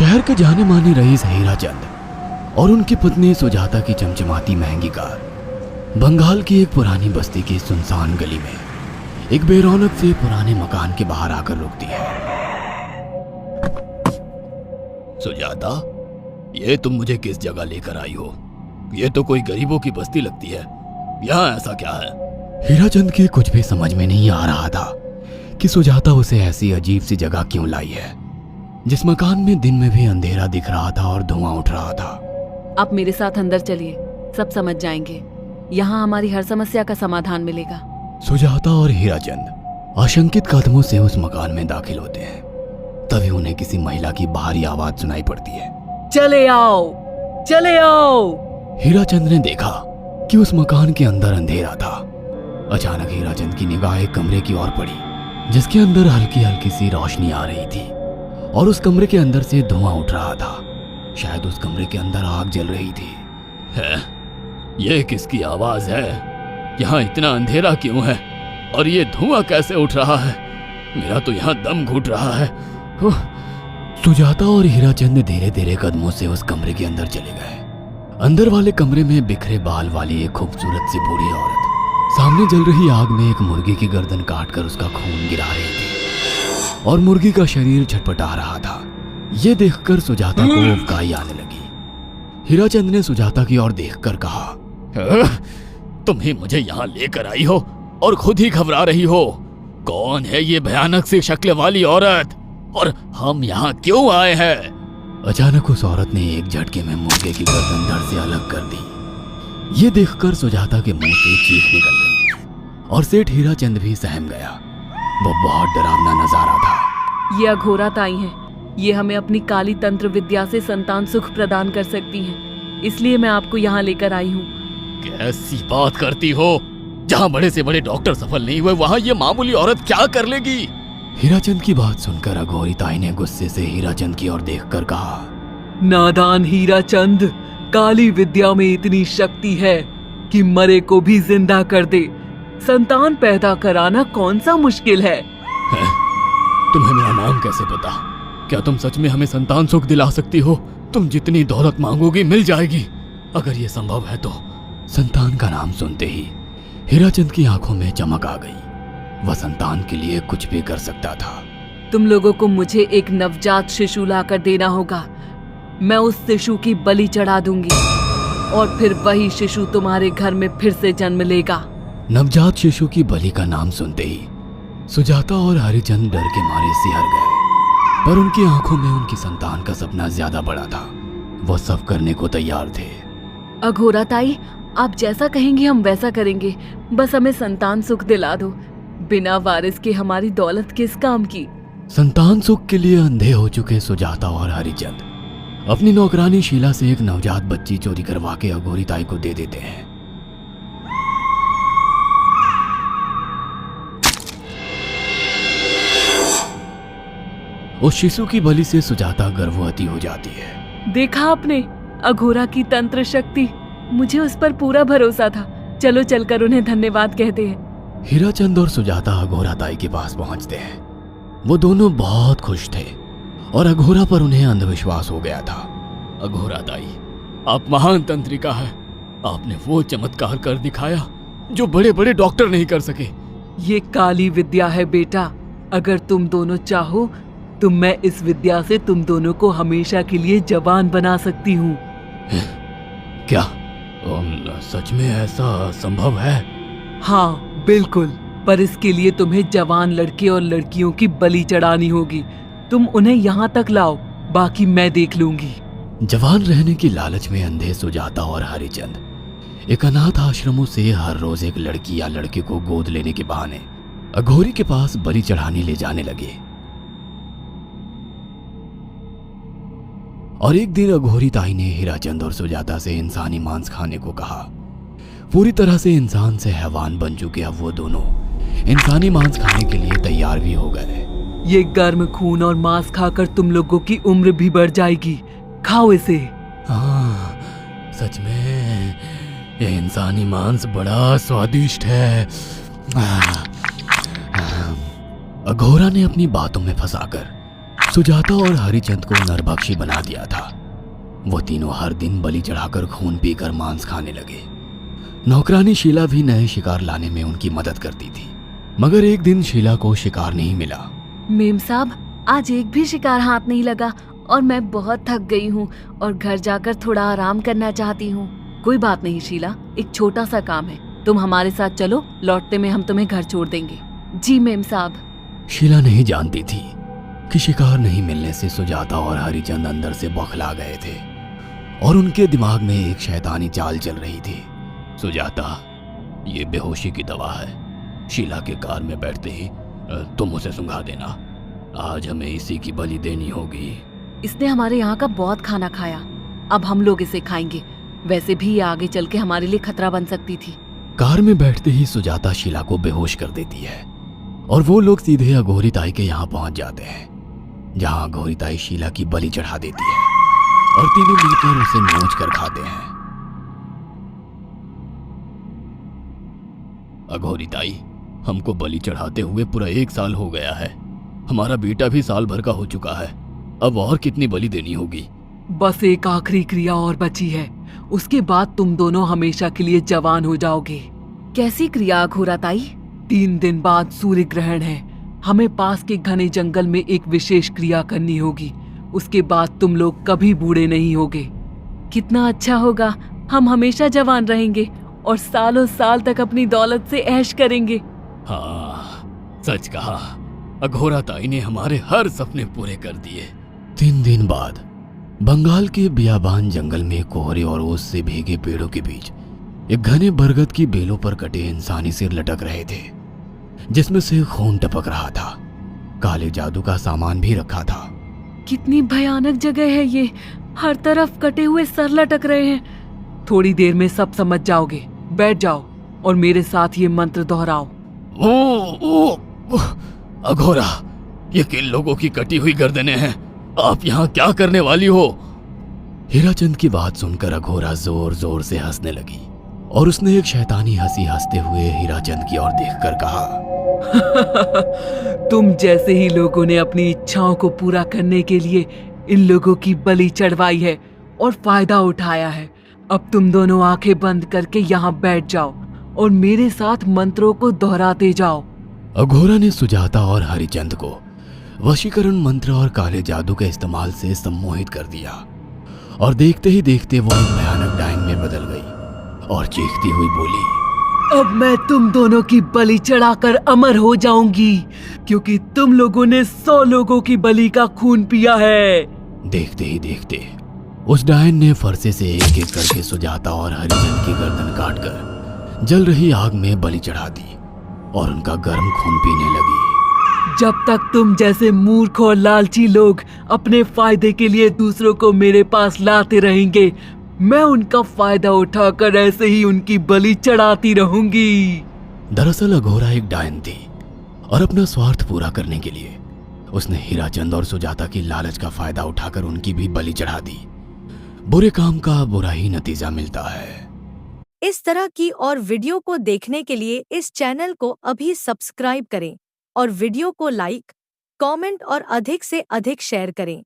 शहर के जाने माने रईस हीराचंद और उनकी पत्नी सुजाता की चमचमाती महंगी कार बंगाल की एक पुरानी बस्ती की सुनसान गली में एक बेरौनक से पुराने मकान के बाहर आकर रुकती है। सुजाता, ये तुम मुझे किस जगह लेकर आई हो? ये तो कोई गरीबों की बस्ती लगती है, यहाँ ऐसा क्या है? हीराचंद की कुछ भी समझ में नहीं आ रहा था कि सुजाता उसे ऐसी अजीब सी जगह क्यों लाई है, जिस मकान में दिन में भी अंधेरा दिख रहा था और धुआं उठ रहा था। आप मेरे साथ अंदर चलिए, सब समझ जाएंगे। यहाँ हमारी हर समस्या का समाधान मिलेगा। सुजाता और हीराचंद आशंकित कदमों से उस मकान में दाखिल होते हैं। तभी उन्हें किसी महिला की बाहरी आवाज सुनाई पड़ती है, चले आओ, चले आओ। हीराचंद ने देखा कि उस मकान के अंदर अंधेरा था। अचानक हीराचंद की निगाह एक कमरे की ओर पड़ी, जिसके अंदर हल्की हल्की सी रोशनी आ रही थी और उस कमरे के अंदर से धुआं उठ रहा था। शायद उस कमरे के अंदर आग जल रही थी। है? ये किसकी आवाज है? यहाँ इतना अंधेरा क्यों है और ये धुआं कैसे उठ रहा है? मेरा तो यहाँ दम घुट रहा है। सुजाता और हीराचंद धीरे धीरे कदमों से उस कमरे के अंदर चले गए। अंदर वाले कमरे में बिखरे बाल वाली एक खूबसूरत सी बूढ़ी औरत सामने जल रही आग में एक मुर्गी की गर्दन काटकर उसका खून गिरा रही थी और मुर्गी का शरीर छटपटा रहा था। ये देखकर सुजाता को उबकाई आने लगी। हीराचंद ने सुजाता की ओर देखकर कहा, तुम ही मुझे यहाँ लेकर आई हो और खुद ही घबरा रही हो। कौन है ये भयानक सी शक्ल वाली औरत और हम यहाँ क्यों आए हैं? अचानक उस औरत ने एक झटके में मुर्गे की गर्दन धड़ से अलग कर दी। ये देखकर सुजाता के मुंह से चीख निकल गई और सेठ हीराचंद भी सहम गया। वो बहुत डरावना नजारा था। ये अघोरा ताई हैं। ये हमें अपनी काली तंत्र विद्या से संतान सुख प्रदान कर सकती हैं। इसलिए मैं आपको यहाँ लेकर आई हूँ। कैसी बात करती हो? जहाँ बड़े से बड़े डॉक्टर सफल नहीं हुए, वहाँ ये मामूली औरत क्या कर लेगी? हीराचंद की बात सुनकर अघोरी ताई ने गुस्से से हीराचंद की ओर देखकर कहा, नादान हीराचंद, काली विद्या में इतनी शक्ति है कि मरे को भी जिंदा कर दे। संतान पैदा कराना कौन सा मुश्किल है? तुम्हें मेरा नाम कैसे पता? क्या तुम सच में हमें संतान सुख दिला सकती हो? तुम जितनी दौलत मांगोगी मिल जाएगी, अगर ये संभव है तो। संतान का नाम सुनते ही हीराचंद की आंखों में चमक आ गई। वह संतान के लिए कुछ भी कर सकता था। तुम लोगों को मुझे एक नवजात शिशु लाकर देना होगा। मैं उस शिशु की बलि चढ़ा दूंगी और फिर वही शिशु तुम्हारे घर में फिर से जन्म लेगा। नवजात शिशु की बलि का नाम सुनते ही सुजाता और हरिचंद डर के मारे सिहर गए, पर उनकी आंखों में उनकी संतान का सपना ज्यादा बड़ा था। वो सब करने को तैयार थे। अघोरा ताई, आप जैसा कहेंगे हम वैसा करेंगे। बस हमें संतान सुख दिला दो। बिना वारिस के हमारी दौलत किस काम की? संतान सुख के लिए अंधे हो चुके सुजाता और हरिचंद अपनी नौकरानी शीला से एक नवजात बच्ची चोरी करवा के अघोरी ताई को दे देते हैं। उस शिशु की बलि से सुजाता गर्भवती हो जाती है। देखा आपने अघोरा की तंत्र शक्ति? मुझे उस पर पूरा भरोसा था। चलो चलकर उन्हें धन्यवाद कहते हैं। हीराचंद और सुजाता अघोरा ताई के पास पहुंचते हैं। वो दोनों बहुत खुश थे और अघोरा पर उन्हें अंधविश्वास हो गया था। अघोरा ताई, आप महान तंत्रिका है। आपने वो चमत्कार कर दिखाया जो बड़े बड़े डॉक्टर नहीं कर सके। ये काली विद्या है बेटा। अगर तुम दोनों चाहो तो मैं इस विद्या से तुम दोनों को हमेशा के लिए जवान बना सकती हूँ। क्या सच में ऐसा संभव है? हाँ बिल्कुल, पर इसके लिए तुम्हें जवान लड़के और लड़कियों की बलि चढ़ानी होगी। तुम उन्हें यहाँ तक लाओ, बाकी मैं देख लूंगी। जवान रहने की लालच में अंधे सुजाता और हरिचंद एक अनाथ आश्रमों से हर रोज एक लड़की या लड़के को गोद लेने के बहाने अघोरी के पास बलि चढ़ाने ले जाने लगे। और एक दिन अघोरी ताई ने हीराचंद और सुजाता से इंसानी मांस खाने को कहा। पूरी तरह से इंसान से हैवान बन चुके अब वो दोनों इंसानी मांस खाने के लिए तैयार भी हो गए। ये गर्म खून और मांस खाकर तुम लोगों की उम्र भी बढ़ जाएगी। खाओ इसे। हाँ, सच में ये इंसानी मांस बड़ा स्वादिष्ट है। अघोरा ने अपनी बातों में फंसाकर सुजाता और हरिचंद को नरभक्षी बना दिया था। वो तीनों हर दिन बलि चढ़ाकर खून पीकर मांस खाने लगे। नौकरानी शीला भी नए शिकार लाने में उनकी मदद करती थी, मगर एक दिन शीला को शिकार नहीं मिला। मेम साहब, आज एक भी शिकार हाथ नहीं लगा और मैं बहुत थक गई हूँ और घर जाकर थोड़ा आराम करना चाहती हूँ। कोई बात नहीं शीला, एक छोटा सा काम है, तुम हमारे साथ चलो, लौटते में हम तुम्हें घर छोड़ देंगे। जी मेम साहब। शीला नहीं जानती थी कि शिकार नहीं मिलने से सुजाता और हरिचंद अंदर से बौखला गए थे और उनके दिमाग में एक शैतानी चाल चल रही थी। सुजाता, ये बेहोशी की दवा है। शीला के कार में बैठते ही तुम उसे सुंघा देना। आज हमें इसी की बलि देनी होगी। इसने हमारे यहाँ का बहुत खाना खाया, अब हम लोग इसे खाएंगे। वैसे भी ये आगे चल के हमारे लिए खतरा बन सकती थी। कार में बैठते ही सुजाता शीला को बेहोश कर देती है और वो लोग सीधे अघोरी ताई के यहाँ पहुंच जाते हैं, जहाँ अघोरी ताई शीला की बलि चढ़ा देती है और तीनों मिलकर उसे नोच कर खाते हैं। अघोरी ताई, हमको बलि चढ़ाते हुए पूरा 1 साल हो गया है। हमारा बेटा भी साल भर का हो चुका है। अब और कितनी बलि देनी होगी? बस एक आखिरी क्रिया और बची है, उसके बाद तुम दोनों हमेशा के लिए जवान हो जाओगे। कैसी क्रिया अघोरा ताई? 3 दिन बाद सूर्य ग्रहण है, हमें पास के घने जंगल में एक विशेष क्रिया करनी होगी। उसके बाद तुम लोग कभी बूढ़े नहीं होगे। कितना अच्छा होगा, हम हमेशा जवान रहेंगे और सालों साल तक अपनी दौलत से ऐश करेंगे। हाँ, सच कहा। अघोरा ताई ने हमारे हर सपने पूरे कर दिए। 3 दिन बाद बंगाल के बियाबान जंगल में कोहरे और ओस से भीगे पेड़ों के बीच एक घने बरगद की बेलों पर कटे इंसानी सिर लटक रहे थे, जिसमें से खून टपक रहा था। काले जादू का सामान भी रखा था। कितनी भयानक जगह है ये, हर तरफ कटे हुए सर लटक रहे हैं। थोड़ी देर में सब समझ जाओगे। बैठ जाओ और मेरे साथ ये मंत्र दोहराओ। ओ, अघोरा, ये किन लोगों की कटी हुई गर्दनें हैं? आप यहाँ क्या करने वाली हो? हीराचंद की बात सुनकर अघोरा जोर जोर से हंसने लगी और उसने एक शैतानी हंसी हंसते हुए हीराचंद की ओर देखकर कहा, तुम जैसे ही लोगों ने अपनी इच्छाओं को पूरा करने के लिए इन लोगों की बलि चढ़वाई है और फायदा उठाया है। अब तुम दोनों आंखें बंद करके यहाँ बैठ जाओ और मेरे साथ मंत्रों को दोहराते जाओ। अघोरा ने सुजाता और हरिचंद को वशीकरण मंत्र और काले जादू के इस्तेमाल से सम्मोहित कर दिया और देखते ही देखते वो एक भयानक डायन में बदल गई और चीखती हुई बोली, अब मैं तुम दोनों की बलि चढ़ाकर अमर हो जाऊंगी, क्योंकि तुम लोगों ने 100 लोगों की बलि का खून पिया है। देखते ही देखते उस डायन ने फरसे से एक एक करके सुजाता और हरिचंद की गर्दन काटकर जल रही आग में बलि चढ़ा दी और उनका गर्म खून पीने लगी। जब तक तुम जैसे मूर्ख और लालची लोग अपने फायदे के लिए दूसरों को मेरे पास लाते रहेंगे, मैं उनका फायदा उठाकर ऐसे ही उनकी बलि चढ़ाती रहूंगी। दरअसल अघोरा एक डायन थी और अपना स्वार्थ पूरा करने के लिए उसने हीराचंद और सुजाता की लालच का फायदा उठाकर उनकी भी बलि चढ़ा दी। बुरे काम का बुरा ही नतीजा मिलता है। इस तरह की और वीडियो को देखने के लिए इस चैनल को अभी सब्सक्राइब करें और वीडियो को लाइक, कमेंट और अधिक से अधिक शेयर करें।